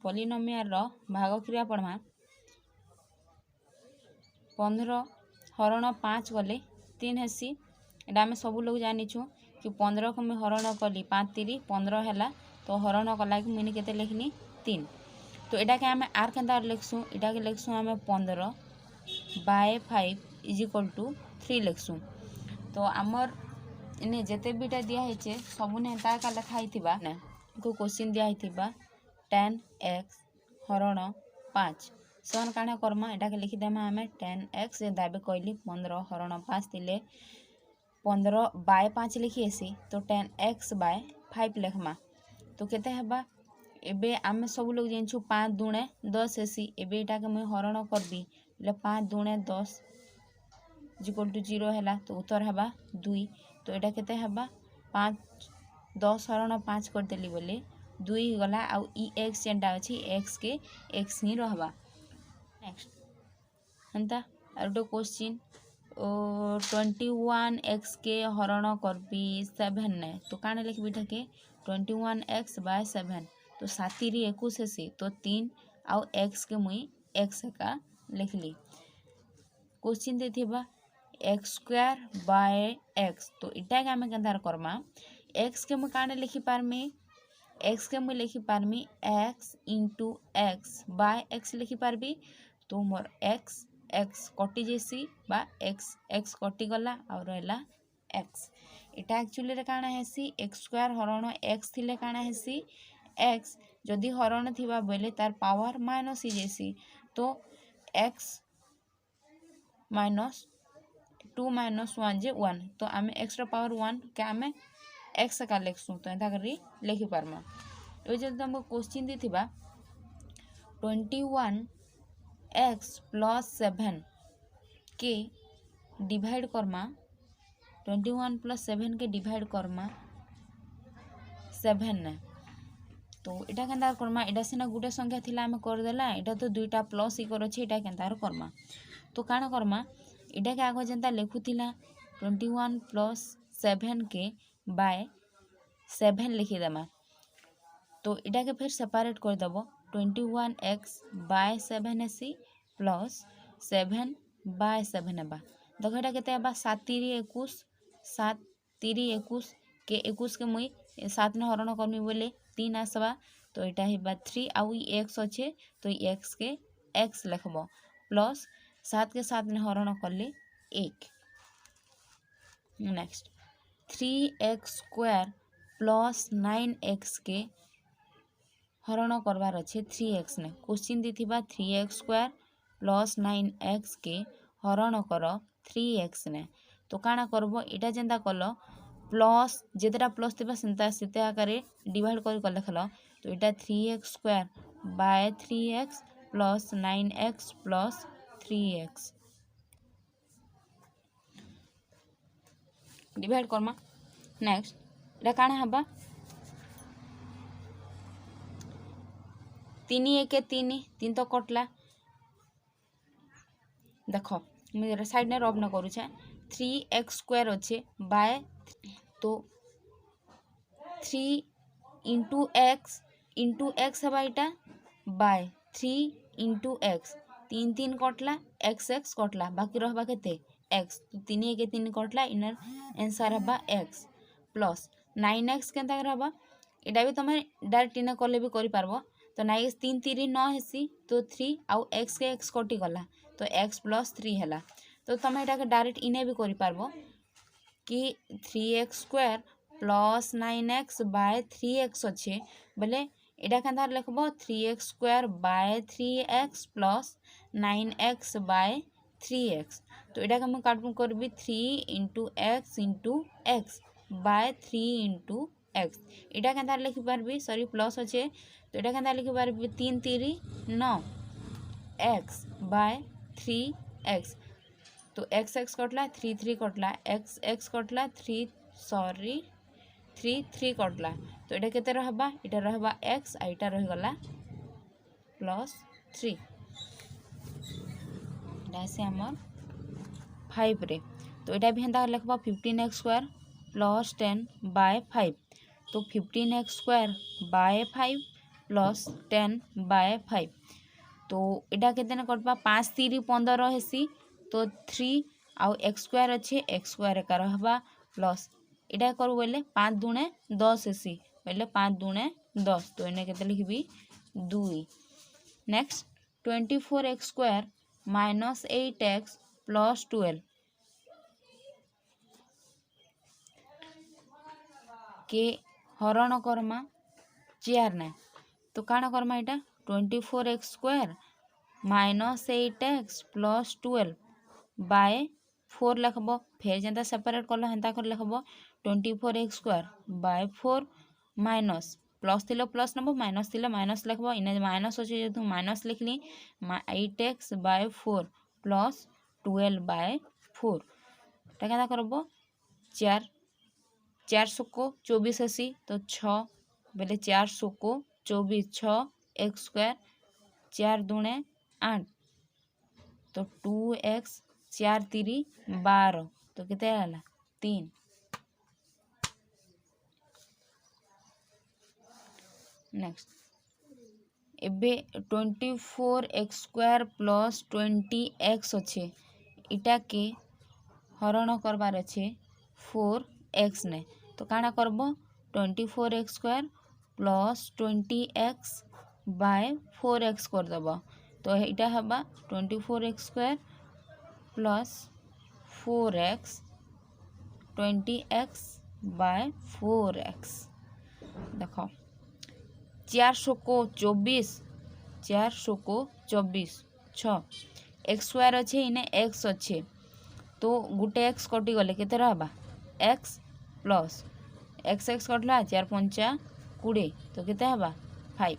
Polynomial रो भाग क्रिया पढ़मा 15 हरण 5 गले 3 हेसी। एटा आम सब लोग जानिछु कि 15 को मुझे हरण कली 5 3 15 है तो हरण कला कि मुझे केते लिखनी 3। तो यहाँ के आम आर के लिखसु यहाँ के लिखसु आम 15 बाय 5 इज इक्वल टू 3 लिखसु। तो आमर इने जेते बीटा दिखाई सबने हेता का लिखाई ना को क्वेश्चन दिखाई 10x हरण 5 सन काना करमा एटा के लिखिदेमा आम 10x दाबे कहली 15 हरण 5 थिले 15 बाय 5 लिखी आसी तो 10x बाय 5 लिखमा तो केते हेबा एबे आम सब लोग जानछु 5 दुणे 10 हेसी। एबे एटा के मैं हरण करबी ले 5 दुणे 10 इक्वल टू 0 हैला तो उत्तर हेबा 2। तो एटा केते हेबा 5 10 हरण 5 कर देली बोले 2 गला आउ ई x जेंटा अछि x के x ही रहबा। नेक्स्ट हंता आरो क्वेश्चन 21x के हरण करबी 7 ने तो काने लिखबी ठके 21x बाय 7 तो 7 री 21 हेसी तो 3 आउ x के मुई x का लिखली। क्वेश्चन देथिबा x स्क्वायर बाय x तो इटा के हमें केंदार करमा x के मुई काने लिखि पारमी x के मुई लिखि पारमी x into x by x लिखि पारबी तो मोर x x कटि जेसी बा x कटि गला और रहला x। इटा एक्चुअली रे काना हेसी x स्क्वायर हरण x थिले काना हेसी x जदि हरण थिबा बेले तार पावर माइनस ही जेसी तो x माइनस 2 माइनस 1 जे 1 तो आम x रो पावर 1 के आम x का लिखसु तो एंता करी लिखि पारमा। ए जदि तुमको क्वेश्चन दी थिबा 21x प्लस 7 के डिवाइड करमा 21 प्लस 7 के डिवाइड करमा 7 ने तो इटा केंता करमा इटा सिना गुटे संख्या थिला आम कर देला इटा तो दुईटा प्लस इकर अछि इटा केंता करमा तो काना करमा इटा के आगो जेंता लिखुथिला 21 प्लस 7 के बाय 7 लिखि देमा तो इटा के फिर सेपरेट कर दबो 21x बाय 7 हेसी प्लस 7 बाय 7 हेबा देखो इटा केते हेबा 7 3 21 7 3 21 के 21 के मुई 7 ने हरण करमी बोले 3 आसबा तो इटा हेबा 3 आउ x अच्छे तो x के x लिखबो प्लस 7 के 7 ने हरण करले 1। Next 3x square plus 9x के हरण करवार अच्छे 3x ने क्वेश्चन दी थिबा 3x स्क्वायर प्लस 9x के हरण कर 3x ने तो काना करबो इटा जेंता कलो प्लस जेतेटा प्लस थिबा सेंता सेते आकारे डिवाइड कर लिखलो तो इटा 3x square by 3x plus 9x plus 3x divide Karma. Next इटा काना हबा 3 1 3 तो कटला देखो मुझे साइड ने रब न करू छे 3x स्क्वायर अच्छे बाय तो 3 इंटू x हबा इटा बाय 3 इंटू x 3 3 कटला x कटला बाकी रहबा केते x तो 3 1 3 कटला इनर आंसर हबा x प्लस 9x केंता रहबा इटा भी तमे डायरेक्ट इने करले भी करि पारबो तो 9 3 3 9 हेसी तो 3 आउ x के x कटि गला तो x प्लस 3 हैला तो तमे इटा के डायरेक्ट इने भी करि पारबो कि 3x square plus 9x by 3x अच्छे बोले इटा केंता लिखबो 3x square by 3x plus 9x by 3x तो इटा के मैं काटू करबी 3 into x by 3 into x इटा केंता लिखि पारबी सॉरी प्लस अच्छे तो इटा केंता लिखि पारबी 3 3 9 x बाय 3x तो x कटला 3 3 कटला x कटला 3 सॉरी 3 3 कटला तो इटा केते रहबा इटा रहबा x आ इटा रहि गला प्लस 3 इटा से हमर 5 रे तो इटा भी हेंता लिखबा 15x स्क्वायर प्लस 10 बाय 5 तो 15x स्क्वायर बाय 5 प्लस 10/5 तो इटा केते कटवा 5 3 15 हेसी तो 3 आउ एक्स स्क्वायर अच्छे एक्स स्क्वायर एकार हवा प्लस इटा करू बोले 5 दुणे 10 हेसी बोले 5 दुणे 10 तो इने केते लिखबी 2। Next 24x square minus 8x plus 12 के हरण करमा 4 ना तो काण करमा इटा 24x square minus 8x plus 12 bye 4 लिखब फेर जेनता सेपरेट कल हेन्ता कर लिखब 24x square by 4 minus plus थिले प्लस नब माइनस थिले माइनस लिखब इने माइनस अच्छे जेहेतु माइनस लिखली 8x बाय 4 प्लस 12/4 टा क्या करब 4 400 को 24 हेसी तो 6 बोले 400 को 24 6 एक्स स्क्वायर 4 दुणे 8 तो 2x 4 3 12 तो केते आला 3। नेक्स्ट एबे 24x स्क्वायर प्लस 20x अच्छे इटा के हरण करबार अच्छे 4x ने तो काना करब 24x square plus 20x bye 4x करदेब तो इटा हवा 24x square plus 4x 20x bye 4x देख 400 को 24 400 को 24 6 एक्स स्क्वायर अच्छे इने एक्स अच्छे तो गुटे एक्स कटि गले केते रहबा एक्स प्लस एक्स एक्स कटला 4 5 20 तो केते हबा 5